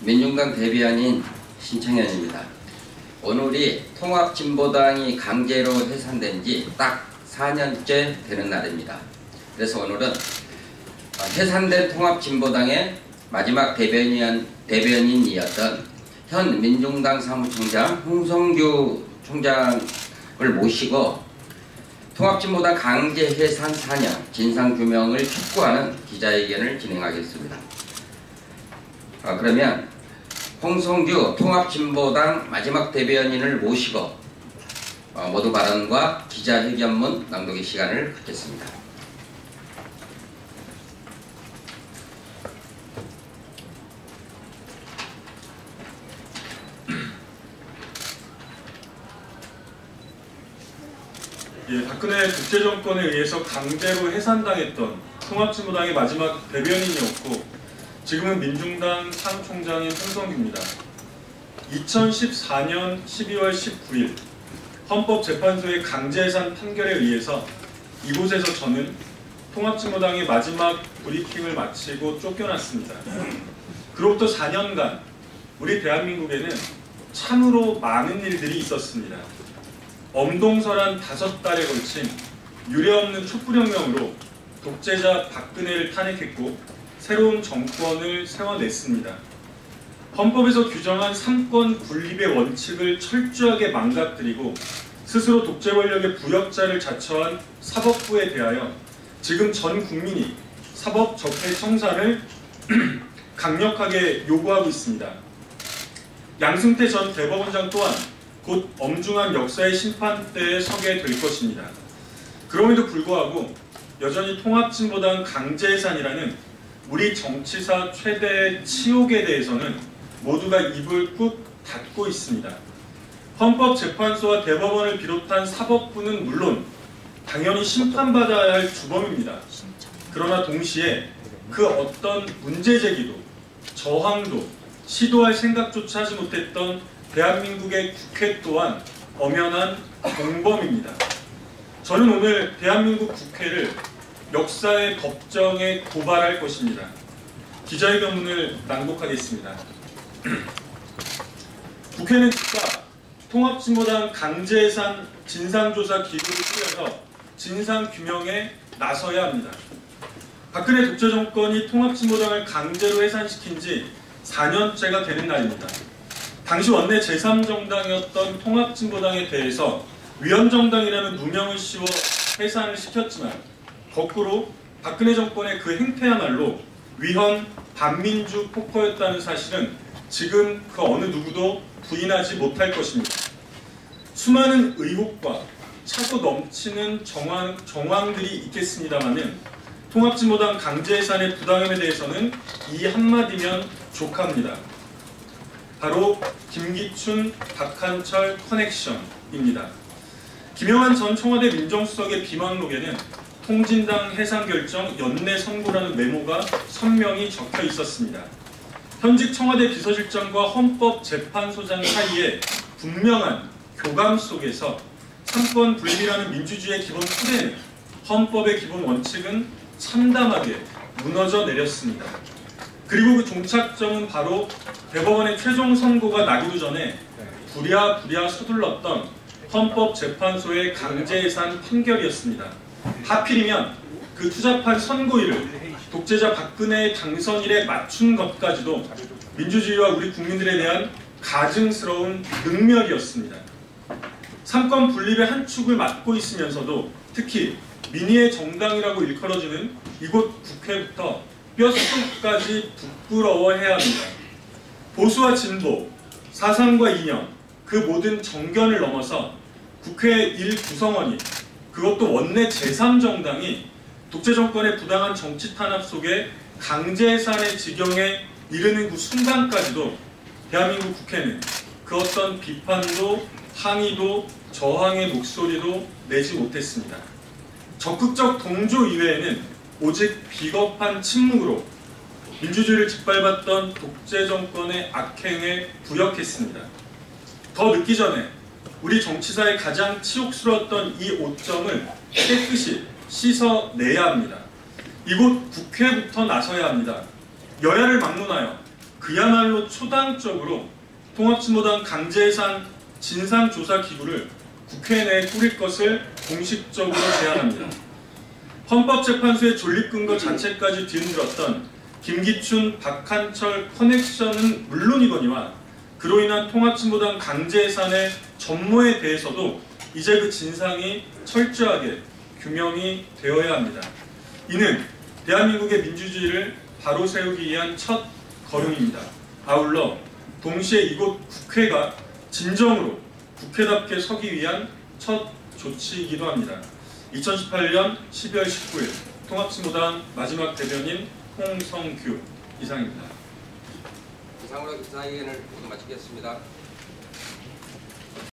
민중당 대변인 신청현입니다. 오늘이 통합진보당이 강제로 해산된 지 딱 4년째 되는 날입니다. 그래서 오늘은 해산된 통합진보당의 마지막 대변인이었던 현 민중당 사무총장 홍성규 총장을 모시고 통합진보당 강제 해산 4년 진상규명을 촉구하는 기자회견을 진행하겠습니다. 그러면 홍성규 통합진보당 마지막 대변인을 모시고 모두 발언과 기자회견문 낭독의 시간을 갖겠습니다. 박근혜 독재정권에 의해서 강제로 해산당했던 통합진보당의 마지막 대변인이었고 지금은 민중당 사무총장인 홍성규입니다. 2014년 12월 19일 헌법재판소의 강제해산 판결에 의해서 이곳에서 저는 통합진보당의 마지막 브리핑을 마치고 쫓겨났습니다. 그로부터 4년간 우리 대한민국에는 참으로 많은 일들이 있었습니다. 엄동설한 5달에 걸친 유례없는 촛불혁명으로 독재자 박근혜를 탄핵했고 새로운 정권을 세워냈습니다. 헌법에서 규정한 삼권 분립의 원칙을 철저하게 망가뜨리고 스스로 독재 권력의 부역자를 자처한 사법부에 대하여 지금 전 국민이 사법 적폐 청산을 강력하게 요구하고 있습니다. 양승태 전 대법원장 또한 곧 엄중한 역사의 심판대에 서게 될 것입니다. 그럼에도 불구하고 여전히 통합진보당 강제해산이라는 우리 정치사 최대의 치욕에 대해서는 모두가 입을 꾹 닫고 있습니다. 헌법재판소와 대법원을 비롯한 사법부는 물론 당연히 심판받아야 할 주범입니다. 그러나 동시에 그 어떤 문제제기도 저항도 시도할 생각조차 하지 못했던 대한민국의 국회 또한 엄연한 공범입니다. 저는 오늘 대한민국 국회를 역사의 법정에 고발할 것입니다. 기자회견문을 낭독하겠습니다. 국회는 즉각 통합진보당 강제해산 진상조사 기구를 꾸려서 진상규명에 나서야 합니다. 박근혜 독재정권이 통합진보당을 강제로 해산시킨 지 4년째가 되는 날입니다. 당시 원내 제3정당이었던 통합진보당에 대해서 위헌정당이라는 누명을 씌워 해산을 시켰지만 거꾸로 박근혜 정권의 그 행태야말로 위헌 반민주 폭거였다는 사실은 지금 그 어느 누구도 부인하지 못할 것입니다. 수많은 의혹과 차고 넘치는 정황들이 있겠습니다마는 통합진보당 강제해산의 부당함에 대해서는 이 한마디면 족합니다. 바로 김기춘, 박한철 커넥션입니다. 김영한 전 청와대 민정수석의 비망록에는 통진당 해산 결정 연내 선고라는 메모가 선명히 적혀 있었습니다. 현직 청와대 비서실장과 헌법재판소장 사이에 분명한 교감 속에서 삼권 분립이라는 민주주의의 기본 토대는 헌법의 기본 원칙은 참담하게 무너져 내렸습니다. 그리고 그 종착점은 바로 대법원의 최종 선고가 나기도 전에 부랴부랴 서둘렀던 헌법재판소의 강제해산 판결이었습니다. 하필이면 그 투잡한 선고일을 독재자 박근혜의 당선일에 맞춘 것까지도 민주주의와 우리 국민들에 대한 가증스러운 능멸이었습니다. 삼권 분립의 한 축을 맡고 있으면서도 특히 민의의 정당이라고 일컬어지는 이곳 국회부터 뼛속까지 부끄러워해야 합니다. 보수와 진보, 사상과 이념, 그 모든 정견을 넘어서 국회의 일구성원이 그것도 원내 제3정당이 독재정권의 부당한 정치 탄압 속에 강제해산의 지경에 이르는 그 순간까지도 대한민국 국회는 그 어떤 비판도 항의도 저항의 목소리도 내지 못했습니다. 적극적 동조 이외에는 오직 비겁한 침묵으로 민주주의를 짓밟았던 독재정권의 악행에 부역했습니다. 더 늦기 전에 우리 정치사의 가장 치욕스러웠던 이 오점을 깨끗이 씻어내야 합니다. 이곳 국회부터 나서야 합니다. 여야를 막론하여 그야말로 초당적으로 통합진보당 강제해산 진상조사기구를 국회 내에 꾸릴 것을 공식적으로 제안합니다. 헌법재판소의 존립근거 자체까지 뒤흔들었던 김기춘, 박한철 커넥션은 물론이거니와 그로 인한 통합진보당 강제해산의 전모에 대해서도 이제 그 진상이 철저하게 규명이 되어야 합니다. 이는 대한민국의 민주주의를 바로 세우기 위한 첫 걸음입니다. 아울러 동시에 이곳 국회가 진정으로 국회답게 서기 위한 첫 조치이기도 합니다. 2018년 12월 19일 통합진보당 마지막 대변인 홍성규 이상입니다. 이상으로 기자회견을 모두 마치겠습니다.